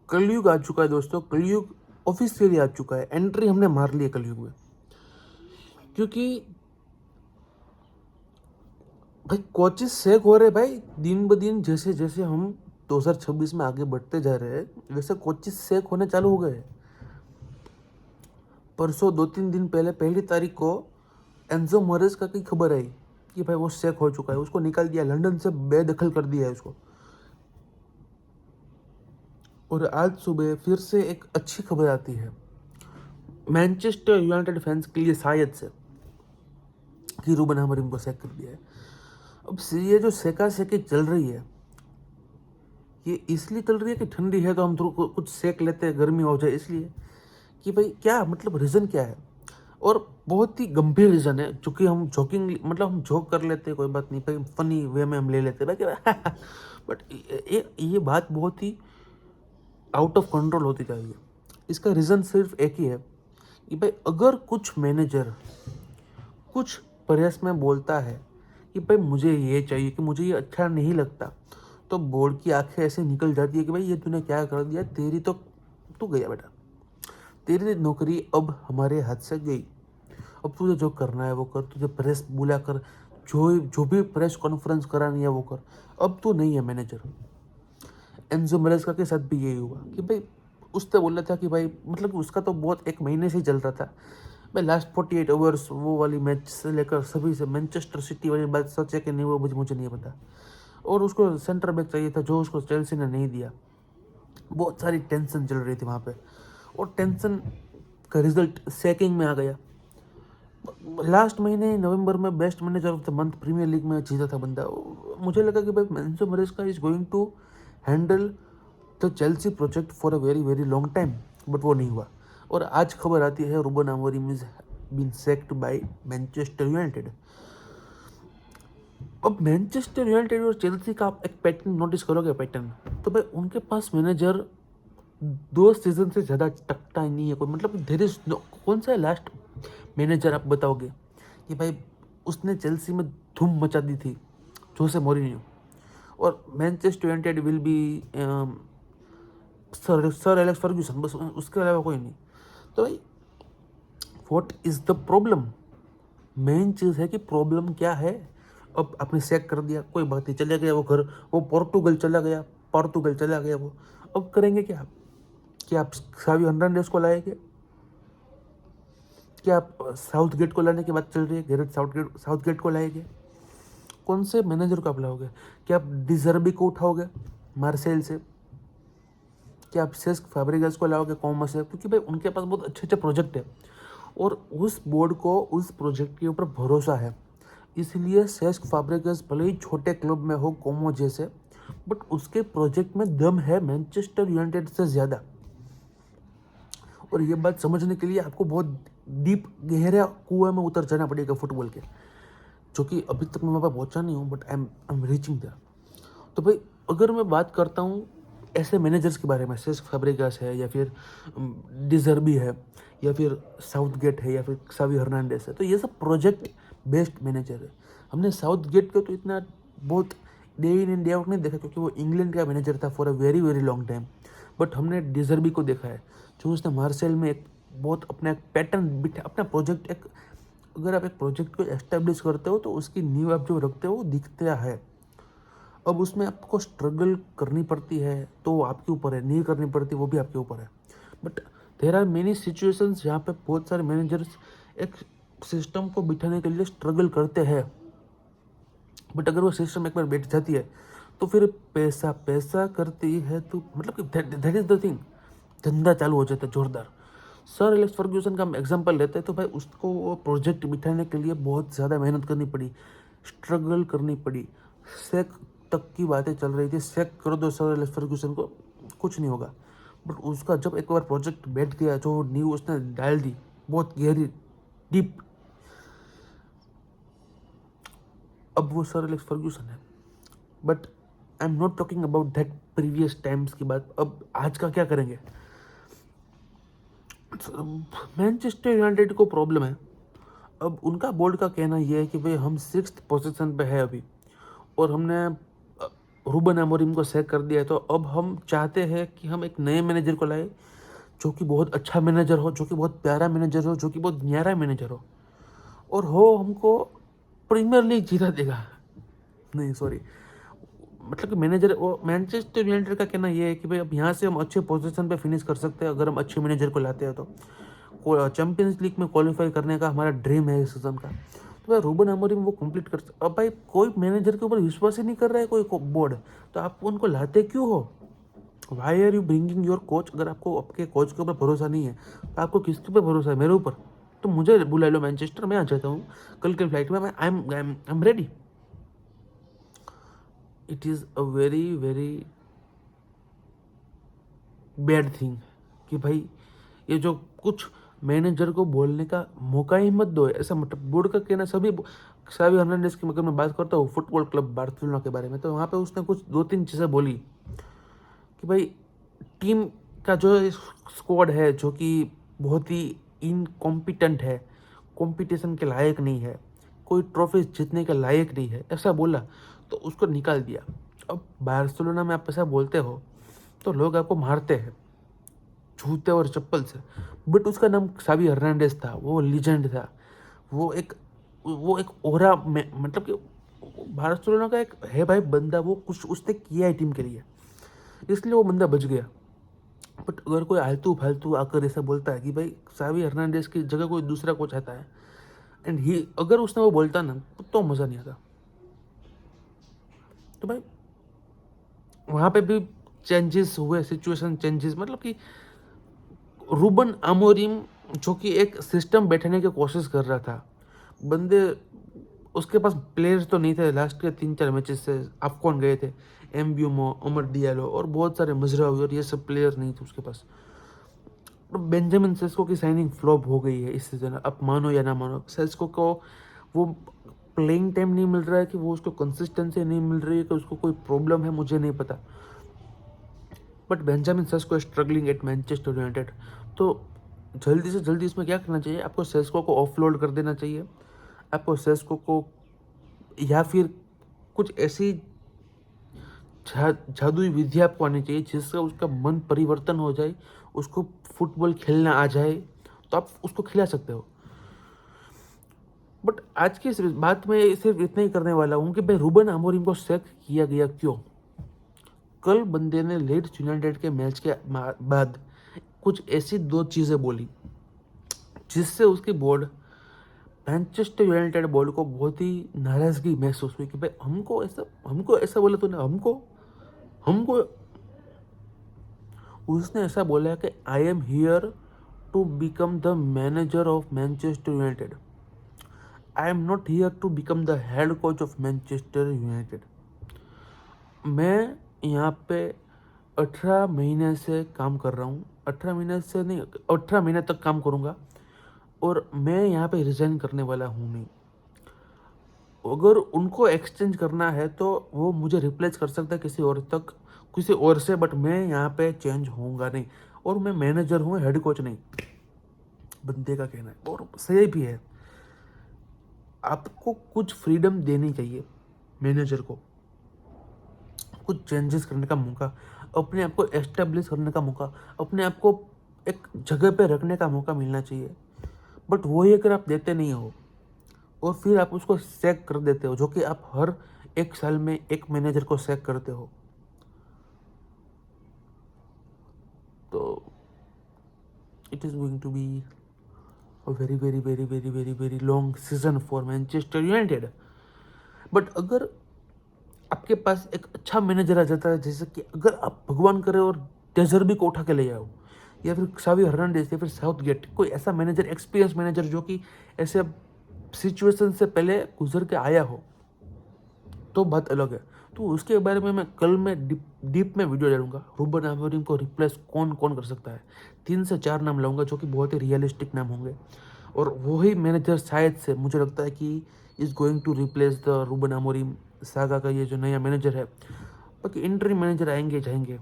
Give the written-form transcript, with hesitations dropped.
कलयुग आ चुका है दोस्तों, कलयुग ऑफिशियली आ चुका है, एंट्री हमने मार ली है कलयुग में। क्योंकि भाई कोचेस सेक हो रहे भाई, दिन ब दिन जैसे जैसे हम 2026 में आगे बढ़ते जा रहे हैं वैसे कोचेस सेक होने चालू हो गए। परसों 2-3 दिन पहले 1 तारीख को एंजो मोरेस का की खबर आई कि भाई वो सेक हो चुका है, उसको निकाल दिया, लंदन से बेदखल कर दिया है उसको। और आज सुबह फिर से एक अच्छी खबर आती है मैनचेस्टर यूनाइटेड फैंस के लिए शायद से, कि रूबन अमोरिम को सेक कर दिया है। अब ये जो सेका सेकी चल रही है ये इसलिए चल रही है कि ठंडी है तो हम थोड़ा कुछ सेक लेते हैं, गर्मी हो जाए इसलिए, कि भाई क्या मतलब रीज़न क्या है। और बहुत ही गंभीर रीज़न है, चूँकि हम जोकिंग मतलब हम जोक कर लेते हैं, कोई बात नहीं भाई, फनी वे में हम ले लेते हैं भाई बट ये बात बहुत ही आउट ऑफ कंट्रोल होती जा रही है। इसका रीज़न सिर्फ एक ही है कि भाई अगर कुछ मैनेजर कुछ प्रयास में बोलता है कि भाई मुझे ये चाहिए, कि मुझे ये अच्छा नहीं लगता, तो बोर्ड की आंखें ऐसे निकल जाती है कि भाई ये तूने क्या कर दिया, तेरी तो तू गया बेटा, तेरी नौकरी अब हमारे हाथ से गई, अब तुझे जो करना है वो कर, तुझे प्रेस बुला कर जो जो भी प्रेस कॉन्फ्रेंस करानी है वो कर, अब तू नहीं है मैनेजर। एंजो मेरेस्का के साथ भी यही हुआ कि भाई उसने बोला था कि भाई मतलब उसका तो बहुत 1 महीने से ही चल रहा था भाई, लास्ट 48 आवर्स वो वाली मैच से लेकर सभी से मैनचेस्टर सिटी वाली बात सच है कि नहीं वो मुझे नहीं पता। और उसको सेंटर बैक चाहिए था जो उसको चेल्सी ने नहीं दिया। बहुत सारी टेंशन चल रही थी वहाँ पे, और टेंशन का रिजल्ट सैकिंग में आ गया। लास्ट महीने नवंबर में best manager of the month premier league में जीता था बंदा। मुझे लगा कि भाई Enzo Maresca is going to handle the Chelsea project for a very very long time, but वो नहीं हुआ। और आज खबर आती है Ruben Amorim is been sacked by Manchester United. अब मैनचेस्टर यूनाइटेड और चेल्सी का आप एक पैटर्न नोटिस करोगे, पैटर्न तो भाई उनके पास मैनेजर 2 सीजन से ज़्यादा टकता ही नहीं है कोई, मतलब देयर इज नो। कौन सा है लास्ट मैनेजर आप बताओगे कि भाई उसने चेल्सी में धूम मचा दी थी, जोसे मोरिन्यो। और Manchester United will be sir Alex Ferguson, बस उसके अलावा कोई नहीं। तो भाई what is the problem, main चीज़ है कि प्रॉब्लम क्या है। अब आपने सेक कर दिया, कोई बात नहीं, चले गया वो घर, वो पोर्तुगल चला गया वो। अब करेंगे क्या, क्या आप सावी हर्नांडेज को लाएंगे, क्या आप साउथ गेट को लाने की बात चल रही है, गैरेथ साउथ गेट को लाएंगे, कौन से मैनेजर को आप लाओगे, क्या आप डिजर्बी को उठाओगे मार्सेल से, क्या आप सेस्क फैब्रिगस को लाओगे कॉमा से, क्योंकि भाई उनके पास बहुत अच्छे अच्छे प्रोजेक्ट है और उस बोर्ड को उस प्रोजेक्ट के ऊपर भरोसा है। इसलिए सेस्क फैब्रिगस भले ही छोटे क्लब में हो कोमो जैसे, बट उसके प्रोजेक्ट में दम है मैनचेस्टर यूनाइटेड से ज़्यादा। और ये बात समझने के लिए आपको बहुत डीप गहरा कुएं में उतर जाना पड़ेगा फुटबॉल के, जो कि अभी तक मैं वहाँ पर पहुँचा नहीं हूँ, but I am reaching that. तो भाई अगर मैं बात करता हूँ ऐसे मैनेजर्स के बारे में, सेस्क फैब्रिगास है या फिर डिजर्बी है या फिर साउथगेट है या फिर सावी हर्नांडेस है, तो ये सब प्रोजेक्ट बेस्ड मैनेजर है। हमने साउथगेट को तो इतना बहुत day in and day out नहीं देखा क्योंकि वो इंग्लैंड का मैनेजर था for a very very long time, but हमने डिजर्बी को देखा है जो उसने मार्सेल में एक बहुत अपना एक पैटर्न बिठा, अपना प्रोजेक्ट एक, अगर आप एक प्रोजेक्ट को एस्टेब्लिश करते हो तो उसकी नींव आप जो रखते हो वो दिखता है। अब उसमें आपको स्ट्रगल करनी पड़ती है तो वो आपके ऊपर है, नहीं करनी पड़ती वो भी आपके ऊपर है। But there are many situations जहाँ पे बहुत सारे मैनेजर्स एक सिस्टम को बिठाने के लिए स्ट्रगल करते हैं, बट अगर वो सिस्टम एक बार बैठ जाती है तो फिर पैसा पैसा करती है, तो मतलब कि दैट इज़ द थिंग, धंधा चालू हो जाता है जोरदार। सर एलेक्स फर्ग्यूसन का हम एग्जांपल लेते हैं तो भाई उसको वो प्रोजेक्ट बिठाने के लिए बहुत ज़्यादा मेहनत करनी पड़ी, स्ट्रगल करनी पड़ी। सेक तक की बातें चल रही थी, सेक कर दो सर एलेक्स फर्ग्यूसन को कुछ नहीं होगा, बट उसका जब एक बार प्रोजेक्ट बैठ गया, जो नींव उसने डाल दी बहुत गहरी डीप, अब वो सर एलेक्स फर्ग्यूसन है। But I am not talking about that previous times की बात, अब आज का क्या करेंगे। मैनचेस्टर यूनाइटेड को प्रॉब्लम है, अब उनका बोर्ड का कहना यह है कि भाई हम 6th पोजीशन पे है अभी, और हमने रूबन अमोरिम को सैक कर दिया है, तो अब हम चाहते हैं कि हम एक नए मैनेजर को लाए जो कि बहुत अच्छा मैनेजर हो, जो कि बहुत प्यारा मैनेजर हो, जो कि बहुत न्यारा मैनेजर हो, और हो हमको प्रीमियर लीग जिता देगा। नहीं सॉरी, मतलब कि मैनेजर, वो मैनचेस्टर यूनाइटेड का कहना ये है कि भाई अब यहाँ से हम अच्छे पोजीशन पे फिनिश कर सकते हैं अगर हम अच्छे मैनेजर को लाते हैं। तो चैंपियंस लीग में क्वालिफाई करने का हमारा ड्रीम है इस सीजन का। तो भाई रूबन अमोरिम वो कंप्लीट कर, अब भाई कोई मैनेजर के ऊपर विश्वास ही नहीं कर रहा है कोई बोर्ड, तो आप उनको लाते क्यों हो? Why are you bringing your coach? अगर आपको आपके कोच के ऊपर भरोसा नहीं है तो आपको किसके ऊपर भरोसा है? मेरे ऊपर। तो मुझे बुला लो मैनचेस्टर, मैं आ जाता हूँ कल के फ्लाइट में, मैं I am ready. It is a very very bad thing कि भाई ये जो कुछ मैनेजर को बोलने का मौका ही मत दो, ऐसा मतलब बोर्ड का कहना। सभी सावी हर्नांडेज की अगर मैं बात करता हूँ फुटबॉल क्लब बार्सिलोना के बारे में, तो वहाँ पे उसने कुछ 2-3 चीज़ें बोली कि भाई टीम का जो स्क्वाड है जो कि बहुत ही इनकॉम्पिटेंट है, कंपटीशन के लायक नहीं है, कोई ट्रॉफी जीतने के लायक नहीं है, ऐसा बोला तो उसको निकाल दिया। अब बार्सिलोना में आप ऐसा बोलते हो तो लोग आपको मारते हैं जूते और चप्पल से, बट उसका नाम सावी हर्नांडेज था, वो लीजेंड था, वो एक ओरा में, मतलब कि बार्सिलोना का एक है भाई बंदा, वो कुछ उसने किया है टीम के लिए, इसलिए वो बंदा बच गया। बट अगर कोई आलतू फालतू आकर ऐसा बोलता है कि भाई सावी हर्नांडेज की जगह कोई दूसरा कोच आता है, एंड ही अगर उसने वो बोलता ना तो मज़ा नहीं आता। तो भाई वहाँ पे भी चेंजेस हुए, सिचुएशन चेंजेस, मतलब कि रूबन अमोरिम जो कि एक सिस्टम बैठने की कोशिश कर रहा था, बंदे उसके पास प्लेयर्स तो नहीं थे, लास्ट के 3-4 मैचेस से अफकॉन गए थे, एम्ब्यूमो, अमर डियालो और बहुत सारे मजरावी, और ये सब प्लेयर नहीं थे उसके पास। बेंजामिन सेस्को की साइनिंग फ्लॉप हो गई है इस सीजन, आप मानो या ना मानो। सेस्को को वो प्लेइंग टाइम नहीं मिल रहा है कि वो उसको कंसिस्टेंसी नहीं मिल रही है कि उसको कोई प्रॉब्लम है, मुझे नहीं पता, but Benjamin Sesko struggling at Manchester United. तो जल्दी से जल्दी इसमें क्या करना चाहिए? आपको सेस्को को ऑफलोड कर देना चाहिए, आपको सेस्को को, या फिर कुछ ऐसी जादुई विधि आपको आनी चाहिए जिससे उसका मन परिवर्तन हो जाए, उसको फुटबॉल खेलना आ जाए, तो आप उसको खिला सकते हो। बट आज की इस बात में सिर्फ इतना ही करने वाला हूँ कि भाई रूबन अमोरिम को सैक किया गया क्यों? कल बंदे ने लीड्स यूनाइटेड के मैच के बाद कुछ ऐसी 2 चीज़ें बोली जिससे उसकी बोर्ड, मैनचेस्टर यूनाइटेड बोर्ड को बहुत ही नाराज़गी महसूस हुई कि भाई हमको ऐसा बोला तूने, हमको उसने ऐसा बोला कि I am here to become the manager of Manchester United, I am not here to become the head coach of Manchester United. मैं यहाँ पे 18 महीने से काम कर रहा हूँ, 18 महीने से नहीं, 18 महीने तक काम करूँगा, और मैं यहाँ पे रिज़ाइन करने वाला हूँ नहीं। अगर उनको एक्सचेंज करना है तो वो मुझे रिप्लेस कर सकता है किसी और से, बट मैं यहाँ पे चेंज होऊंगा नहीं, और मैं मैनेजर हूँ, हेड कोच नहीं, बंदे का कहना है, और सही भी है। आपको कुछ फ्रीडम देनी चाहिए मैनेजर को, कुछ चेंजेस करने का मौका, अपने आप को एस्टेब्लिश करने का मौका, अपने आप को एक जगह पे रखने का मौका मिलना चाहिए। बट वही अगर आप देते नहीं हो और फिर आप उसको सैक कर देते हो, जो कि आप हर 1 साल में एक मैनेजर को सैक करते हो, तो it is going to be a very very very very very very long season for Manchester United. But अगर आपके पास एक अच्छा मैनेजर आ जाता है, जैसे कि अगर आप भगवान करे और डेजर्बी को उठा के ले आओ, या फिर सावी हर्नांडेज, या फिर साउथगेट, कोई ऐसा मैनेजर, एक्सपीरियंस मैनेजर जो कि ऐसे सिचुएशन से पहले गुजर के आया हो, तो बात अलग है। तो उसके बारे में मैं कल में डीप में वीडियो डालूंगा। रूबन अमोरिम को रिप्लेस कौन कौन कर सकता है, 3 से 4 नाम लाऊंगा जो कि बहुत ही रियलिस्टिक नाम होंगे, और वही मैनेजर शायद से मुझे लगता है कि is going to replace the Ruben Amorim saga का ये जो नया मैनेजर है। बाकी इंटरिम मैनेजर आएंगे जाएंगे,